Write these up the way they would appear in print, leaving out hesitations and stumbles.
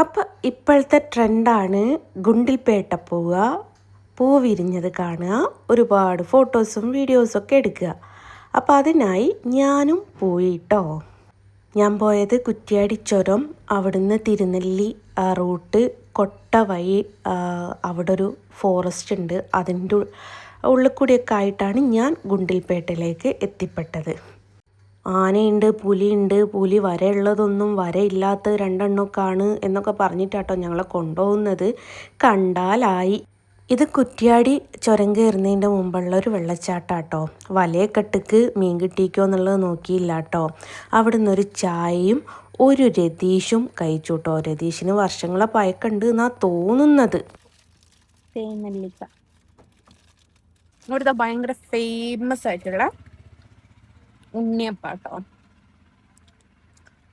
അപ്പോൾ ഇപ്പോഴത്തെ ട്രെൻഡാണ് ഗുണ്ടിൽപേട്ട പോവുക, പൂ വിരിഞ്ഞത് കാണുക, ഒരുപാട് ഫോട്ടോസും വീഡിയോസും ഒക്കെ എടുക്കുക. അപ്പോൾ അതിനായി ഞാനും പോയിട്ടോ. ഞാൻ പോയത് കുറ്റ്യാടി ചുരം, അവിടുന്ന് തിരുനെല്ലി റൂട്ട് കൊട്ട വഴി അവിടെ ഒരു ഫോറസ്റ്റ് ഉണ്ട്, അതിൻ്റെ ഉള്ളിൽ കൂടിയൊക്കെ ആയിട്ടാണ് ഞാൻ ഗുണ്ടിൽപേട്ടയിലേക്ക് എത്തിപ്പെട്ടത്. ആനയുണ്ട്, പുലിയുണ്ട്, പുലി വരയുള്ളതൊന്നും വരയില്ലാത്ത രണ്ടെണ്ണമൊക്കെയാണ് എന്നൊക്കെ പറഞ്ഞിട്ടാട്ടോ ഞങ്ങളെ കൊണ്ടുപോകുന്നത്. കണ്ടാലായി. ഇത് കുറ്റ്യാടി ചുരം കയറുന്നതിൻ്റെ മുമ്പുള്ള ഒരു വെള്ളച്ചാട്ടാട്ടോ. വലയക്കെട്ടുക്ക് മീൻ കിട്ടിക്കോ എന്നുള്ളത് നോക്കിയില്ല കേട്ടോ. അവിടെ നിന്നൊരു ചായയും ഒരു രതീഷും കഴിച്ചു കേട്ടോ. രതീഷിന് വർഷങ്ങളെ പഴക്കമുണ്ട് എന്നാണ് തോന്നുന്നത്. തേനെല്ലിക്ക ഇവിടുത്തെ ഭയങ്കര ഫേമസ് ആയിട്ടുള്ള ഉണ്ണിയപ്പാട്ടോ.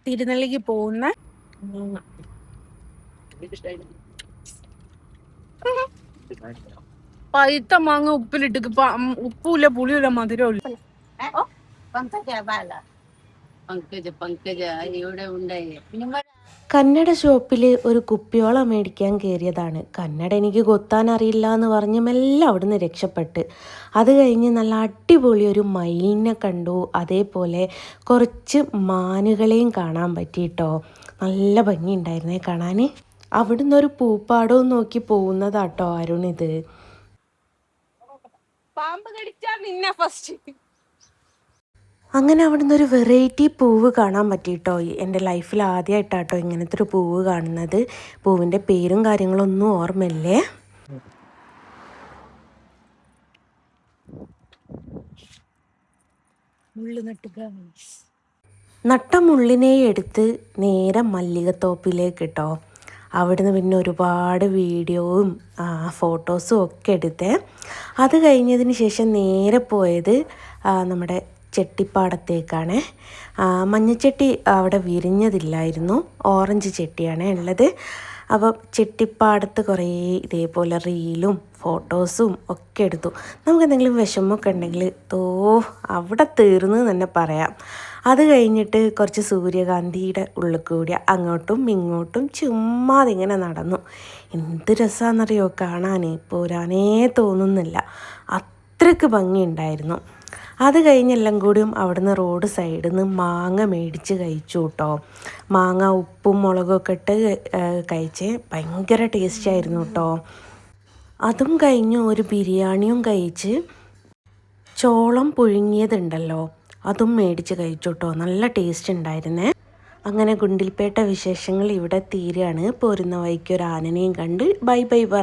തിരുനെല്ലിക്ക് പോകുന്ന പഴുത്ത മാങ്ങ ഉപ്പിലിട്ട് ഉപ്പുമില്ല പുളിയില്ല മധുരമില്ല. കന്നഡ ഷോപ്പിൽ ഒരു കുപ്പിയോളം മേടിക്കാൻ കയറിയതാണ്. കന്നഡ എനിക്ക് കൊത്താൻ അറിയില്ല എന്ന് പറഞ്ഞ് മെല്ലെ അവിടുന്ന് രക്ഷപ്പെട്ട്. അത് കഴിഞ്ഞ് നല്ല അടിപൊളി ഒരു മയിലിനെ കണ്ടു. അതേപോലെ കുറച്ച് മാനുകളെയും കാണാൻ പറ്റിയിട്ടോ. നല്ല ഭംഗിയുണ്ടായിരുന്നേ കാണാൻ. അവിടുന്ന് ഒരു പൂപ്പാടവും നോക്കി പോകുന്നതാട്ടോ അരുണിത്. പാമ്പ് കടിച്ചാ നിന്നെ ഫസ്റ്റ്. അങ്ങനെ അവിടുന്ന് ഒരു വെറൈറ്റി പൂവ് കാണാൻ പറ്റിയിട്ടോ. എൻ്റെ ലൈഫിൽ ആദ്യമായിട്ടാട്ടോ ഇങ്ങനത്തെ ഒരു പൂവ് കാണുന്നത്. പൂവിൻ്റെ പേരും കാര്യങ്ങളൊന്നും ഓർമ്മയില്ലേ. നട്ട മുള്ളിനെ എടുത്ത് നേരെ മല്ലികത്തോപ്പിലേക്ക് കേട്ടോ. അവിടുന്ന് പിന്നെ ഒരുപാട് വീഡിയോയും ഫോട്ടോസും ഒക്കെ എടുത്തേ. അത് കഴിഞ്ഞതിന് ശേഷം നേരെ പോയത് നമ്മുടെ ചെട്ടിപ്പാടത്തേക്കാണ്. മഞ്ഞച്ചട്ടി അവിടെ വിരിഞ്ഞതില്ലായിരുന്നു, ഓറഞ്ച് ചെട്ടിയാണ് ഉള്ളത്. അപ്പോൾ ചെട്ടിപ്പാടത്ത് കുറേ ഇതേപോലെ റീലും ഫോട്ടോസും ഒക്കെ എടുത്തു. നമുക്ക് എന്തെങ്കിലും വിഷമമൊക്കെ ഉണ്ടെങ്കിൽ അവിടെ തീർന്നു തന്നെ പറയാം. അത് കഴിഞ്ഞിട്ട് കുറച്ച് സൂര്യകാന്തിയുടെ ഉള്ളിൽ കൂടി അങ്ങോട്ടും ഇങ്ങോട്ടും ചുമ്മാതിങ്ങനെ നടന്നു. എന്ത് രസമാണെന്നറിയോ കാണാൻ, പോരാനേ തോന്നുന്നില്ല, അത്രയ്ക്ക് ഭംഗിയുണ്ടായിരുന്നു. അത് കഴിഞ്ഞെല്ലാം കൂടിയും അവിടുന്ന് റോഡ് സൈഡിൽ നിന്ന് മാങ്ങ മേടിച്ച് കഴിച്ചു കേട്ടോ. മാങ്ങ ഉപ്പും മുളകൊക്കെ ഇട്ട് കഴിച്ച് ഭയങ്കര ടേസ്റ്റായിരുന്നു കേട്ടോ. അതും കഴിഞ്ഞു ഒരു ബിരിയാണിയും കഴിച്ച് ചോളം പുഴുങ്ങിയതുണ്ടല്ലോ അതും മേടിച്ച് കഴിച്ചു കേട്ടോ. നല്ല ടേസ്റ്റ് ഉണ്ടായിരുന്നേ. അങ്ങനെ ഗുണ്ടിൽപേട്ട വിശേഷങ്ങൾ ഇവിടെ തീരുകയാണ്. പോരുന്ന വഴിക്ക് ഒരു ആനനെയും കണ്ട് ബൈ ബൈ പറഞ്ഞു.